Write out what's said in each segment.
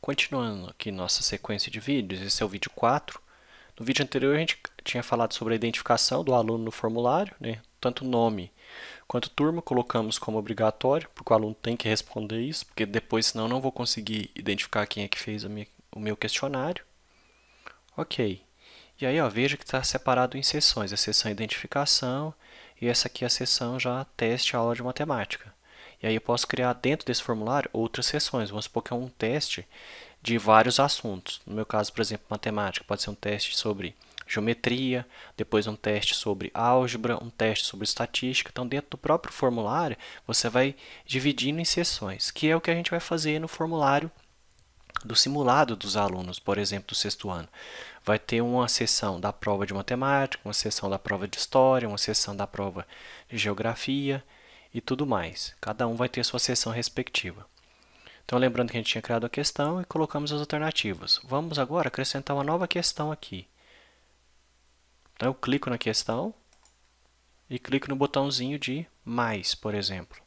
continuando aqui nossa sequência de vídeos, esse é o vídeo 4. No vídeo anterior a gente tinha falado sobre a identificação do aluno no formulário, né? Tanto nome quanto turma colocamos como obrigatório, porque o aluno tem que responder isso, porque depois senão eu não vou conseguir identificar quem é que fez o meu questionário. Ok. E aí, ó, veja que está separado em seções, a seção identificação e essa aqui é a seção já teste aula de matemática. E aí eu posso criar dentro desse formulário outras seções. Vamos supor que é um teste de vários assuntos. No meu caso, por exemplo, matemática, pode ser um teste sobre geometria, depois um teste sobre álgebra, um teste sobre estatística. Então, dentro do próprio formulário, você vai dividindo em seções, que é o que a gente vai fazer no formulário do simulado dos alunos, por exemplo, do sexto ano. Vai ter uma seção da prova de matemática, uma seção da prova de história, uma seção da prova de geografia e tudo mais. Cada um vai ter sua seção respectiva. Então, lembrando que a gente tinha criado a questão e colocamos as alternativas. Vamos agora acrescentar uma nova questão aqui. Então, eu clico na questão e clico no botãozinho de mais, por exemplo.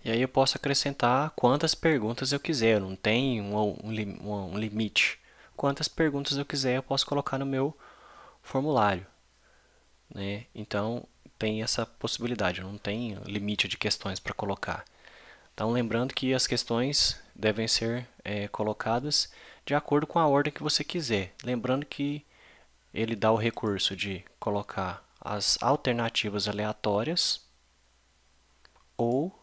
E aí eu posso acrescentar quantas perguntas eu quiser, eu não tenho um limite. Quantas perguntas eu quiser eu posso colocar no meu formulário, né? Então tem essa possibilidade, eu não tenho limite de questões para colocar. Então lembrando que as questões devem ser colocadas de acordo com a ordem que você quiser. Lembrando que ele dá o recurso de colocar as alternativas aleatórias ou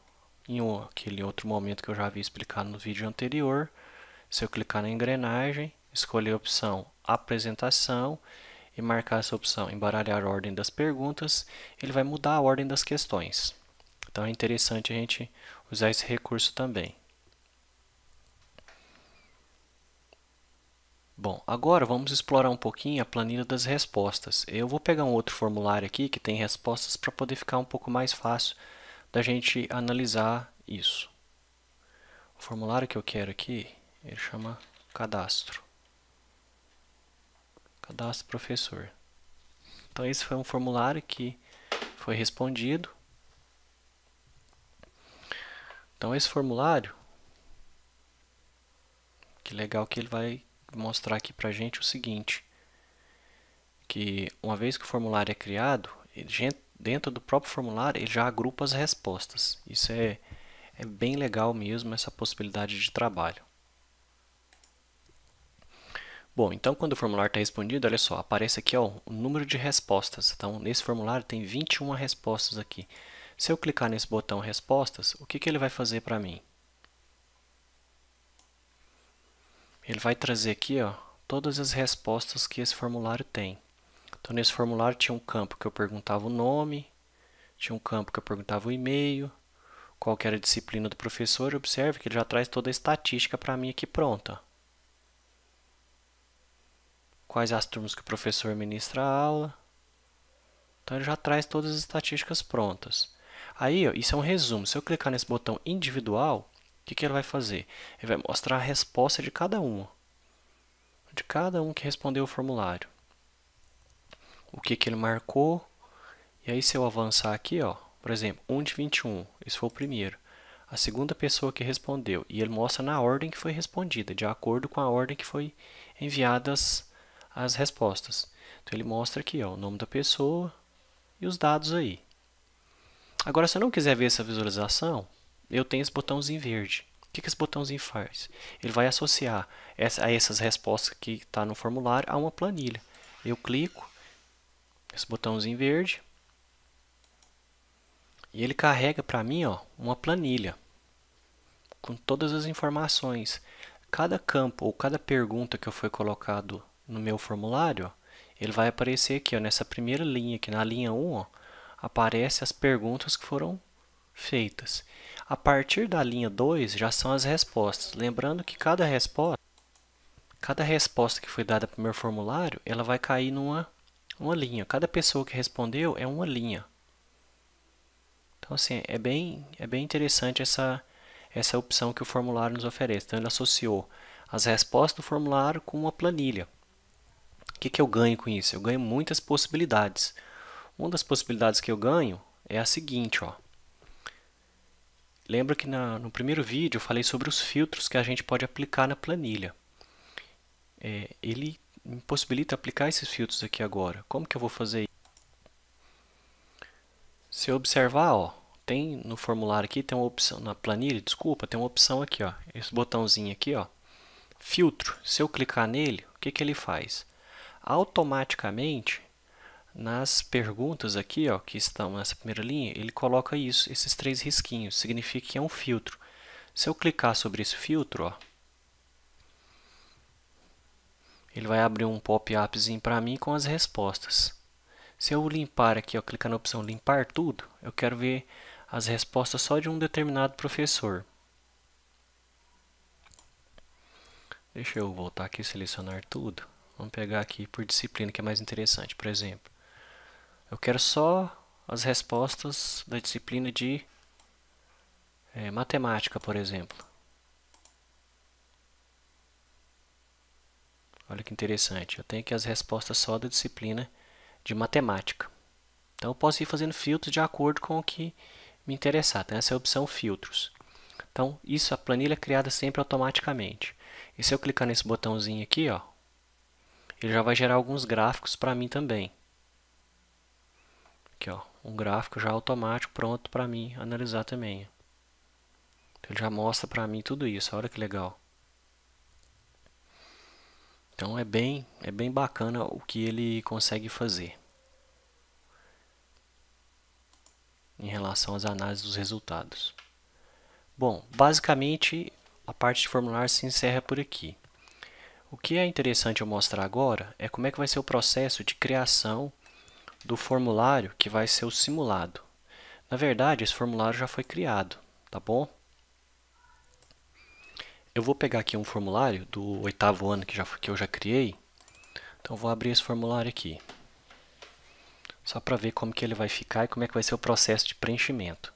em aquele outro momento que eu já havia explicado no vídeo anterior, se eu clicar na engrenagem, escolher a opção apresentação e marcar essa opção embaralhar a ordem das perguntas, ele vai mudar a ordem das questões. Então é interessante a gente usar esse recurso também. Bom, agora vamos explorar um pouquinho a planilha das respostas. Eu vou pegar um outro formulário aqui que tem respostas para poder ficar um pouco mais fácil da gente analisar isso. O formulário que eu quero aqui, ele chama cadastro. Cadastro professor. Então esse foi um formulário que foi respondido. Então esse formulário, que legal que ele vai mostrar aqui pra gente o seguinte, que uma vez que o formulário é criado, dentro do próprio formulário ele já agrupa as respostas. Isso é bem legal mesmo, essa possibilidade de trabalho. Bom, então quando o formulário está respondido, olha só, aparece aqui ó, o número de respostas. Então, nesse formulário tem 21 respostas aqui. Se eu clicar nesse botão respostas, o que ele vai fazer para mim? Ele vai trazer aqui ó, todas as respostas que esse formulário tem. Então, nesse formulário tinha um campo que eu perguntava o nome, tinha um campo que eu perguntava o e-mail, qual que era a disciplina do professor. Observe que ele já traz toda a estatística para mim aqui pronta. Quais as turmas que o professor ministra a aula. Então ele já traz todas as estatísticas prontas. Aí, ó, isso é um resumo. Se eu clicar nesse botão individual, o que ele vai fazer? Ele vai mostrar a resposta de cada um. De cada um que respondeu o formulário. O que ele marcou. E aí, se eu avançar aqui, ó, por exemplo, 1 de 21, esse foi o primeiro. A segunda pessoa que respondeu. E ele mostra na ordem que foi respondida, de acordo com a ordem que foi enviadas as respostas. Então ele mostra aqui ó, o nome da pessoa e os dados aí. Agora, se eu não quiser ver essa visualização, eu tenho esse botãozinho verde. O que esse botãozinho faz? Ele vai associar a essas respostas que está no formulário a uma planilha. Eu clico nesse botãozinho verde e ele carrega para mim ó, uma planilha com todas as informações. Cada campo ou cada pergunta que foi colocado no meu formulário, ele vai aparecer aqui ó, nessa primeira linha, aqui na linha 1, ó, aparece as perguntas que foram feitas. A partir da linha 2 já são as respostas. Lembrando que cada resposta que foi dada para o meu formulário, ela vai cair numa linha. Cada pessoa que respondeu é uma linha. Então assim, é bem interessante essa opção que o formulário nos oferece. Então ele associou as respostas do formulário com uma planilha. O que eu ganho com isso? Eu ganho muitas possibilidades. Uma das possibilidades que eu ganho é a seguinte, ó. lembra que no primeiro vídeo eu falei sobre os filtros que a gente pode aplicar na planilha. Ele me possibilita aplicar esses filtros aqui agora. Como que eu vou fazer isso? Se eu observar, ó, tem no formulário aqui, tem uma opção, na planilha, desculpa, tem uma opção aqui, ó, esse botãozinho aqui, ó, filtro. Se eu clicar nele, o que que ele faz? Automaticamente, nas perguntas aqui, ó, que estão nessa primeira linha, ele coloca isso, esses 3 risquinhos, significa que é um filtro. Se eu clicar sobre esse filtro, ó, ele vai abrir um pop-upzinho para mim com as respostas. Se eu limpar aqui, ó, clicar na opção limpar tudo, eu quero ver as respostas só de um determinado professor. Deixa eu voltar aqui e selecionar tudo. Vamos pegar aqui por disciplina, que é mais interessante. Por exemplo, eu quero só as respostas da disciplina de matemática, por exemplo. Olha que interessante, eu tenho aqui as respostas só da disciplina de matemática. Então eu posso ir fazendo filtros de acordo com o que me interessar. Então essa é a opção filtros. Então isso, a planilha é criada sempre automaticamente. E se eu clicar nesse botãozinho aqui, ó, ele já vai gerar alguns gráficos para mim também. Aqui, ó, um gráfico já automático pronto para mim analisar também. Então, ele já mostra para mim tudo isso. Olha que legal. Então é bem bacana o que ele consegue fazer em relação às análises dos resultados. Bom, basicamente a parte de formulário se encerra por aqui. O que é interessante eu mostrar agora é como é que vai ser o processo de criação do formulário que vai ser o simulado. Na verdade, esse formulário já foi criado, tá bom? Eu vou pegar aqui um formulário do 8º ano que eu já criei. Então, eu vou abrir esse formulário aqui. Só para ver como que ele vai ficar e como é que vai ser o processo de preenchimento.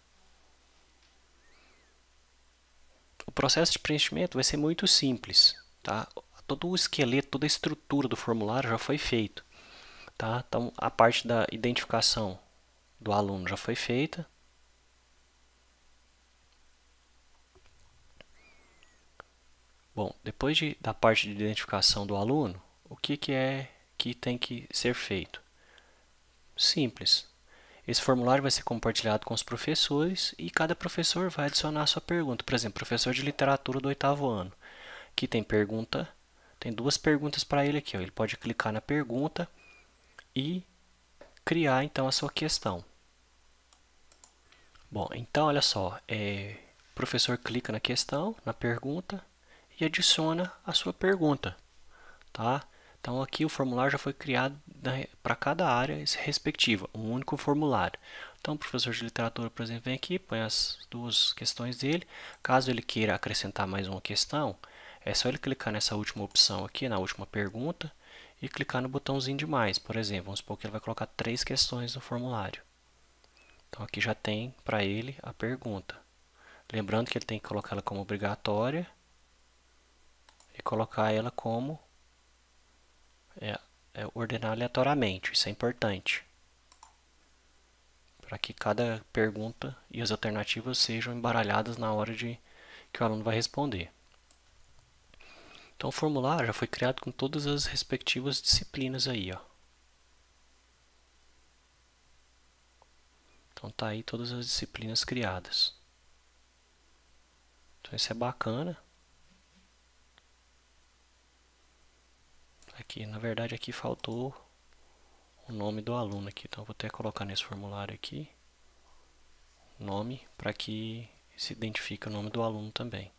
O processo de preenchimento vai ser muito simples, tá? Todo o esqueleto, toda a estrutura do formulário já foi feito, tá? Então, a parte da identificação do aluno já foi feita. Bom, depois da parte de identificação do aluno, o que é que tem que ser feito? Simples. Esse formulário vai ser compartilhado com os professores e cada professor vai adicionar a sua pergunta. Por exemplo, professor de literatura do 8º ano. Aqui tem pergunta, tem 2 perguntas para ele aqui, ó. Ele pode clicar na pergunta e criar então a sua questão. Bom, então olha só, o professor clica na questão, na pergunta e adiciona a sua pergunta, tá? Então aqui o formulário já foi criado para cada área respectiva, um único formulário. Então o professor de literatura, por exemplo, vem aqui, põe as 2 questões dele. Caso ele queira acrescentar mais uma questão, é só ele clicar nessa última opção aqui, na última pergunta, e clicar no botãozinho de mais. Por exemplo, vamos supor que ele vai colocar 3 questões no formulário. Então aqui já tem para ele a pergunta. Lembrando que ele tem que colocar ela como obrigatória e colocar ela como ordenar aleatoriamente. Isso é importante, para que cada pergunta e as alternativas sejam embaralhadas na hora que o aluno vai responder. Então o formulário já foi criado com todas as respectivas disciplinas aí, ó. Então tá aí todas as disciplinas criadas. Então isso é bacana. Aqui, na verdade, aqui faltou o nome do aluno aqui. Então eu vou até colocar nesse formulário aqui nome para que se identifique o nome do aluno também.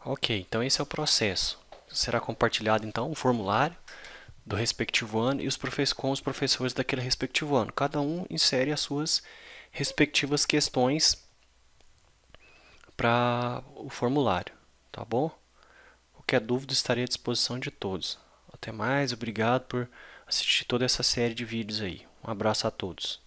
Ok, então esse é o processo. Será compartilhado então um formulário do respectivo ano e com os professores daquele respectivo ano. Cada um insere as suas respectivas questões para o formulário, tá bom? Qualquer dúvida, estarei à disposição de todos. Até mais, obrigado por assistir toda essa série de vídeos aí. Um abraço a todos.